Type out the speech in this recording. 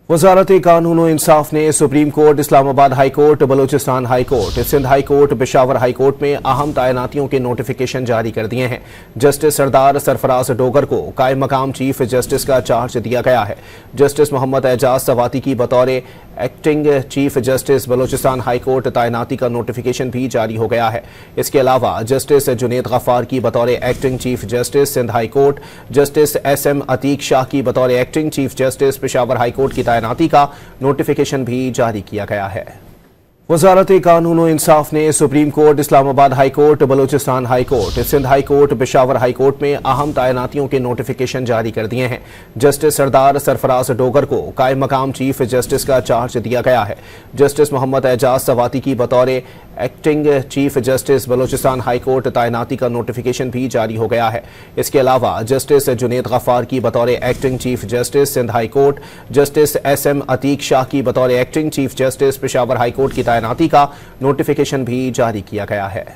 वजारत कानून और इंसाफ ने supreme court, Islamabad high court, Balochistan high court, Sindh high court, Peshawar high court में अहम तैनातियों के नोटिफिकेशन जारी कर दिए हैं। जस्टिस सरदार सरफराज डोगर को कायम मकाम चीफ जस्टिस का चार्ज दिया गया है। जस्टिस मोहम्मद एजाज सवाती की बतौर acting chief justice Balochistan high court तैनाती का नोटिफिकेशन भी जारी हो गया है। इसके अलावा जस्टिस जुनेद गफ्फार की बतौर acting chief justice Sindh high court, justice SM Atiq Shah की बतौर acting chief justice Peshawar high court की तैनाती का नोटिफिकेशन भी जारी किया गया है। वजारत कानून और इंसाफ ने supreme court, Islamabad high court, Balochistan high court, Sindh high court, Peshawar high court में अहम तैनातियों के नोटिफिकेशन जारी कर दिए हैं। जस्टिस सरदार सरफराज डोगर को कायम मकाम चीफ जस्टिस का चार्ज दिया गया है। जस्टिस मोहम्मद एजाज सवाती की बतौर acting chief justice Balochistan high court तैनाती का नोटिफिकेशन भी जारी हो गया है। इसके अलावा जस्टिस जुनेद गफ्फार की बतौर acting chief justice Sindh high court, justice SM Atiq Shah की बतौर acting chief justice Peshawar high court की तैनाती का नोटिफिकेशन भी जारी किया गया है।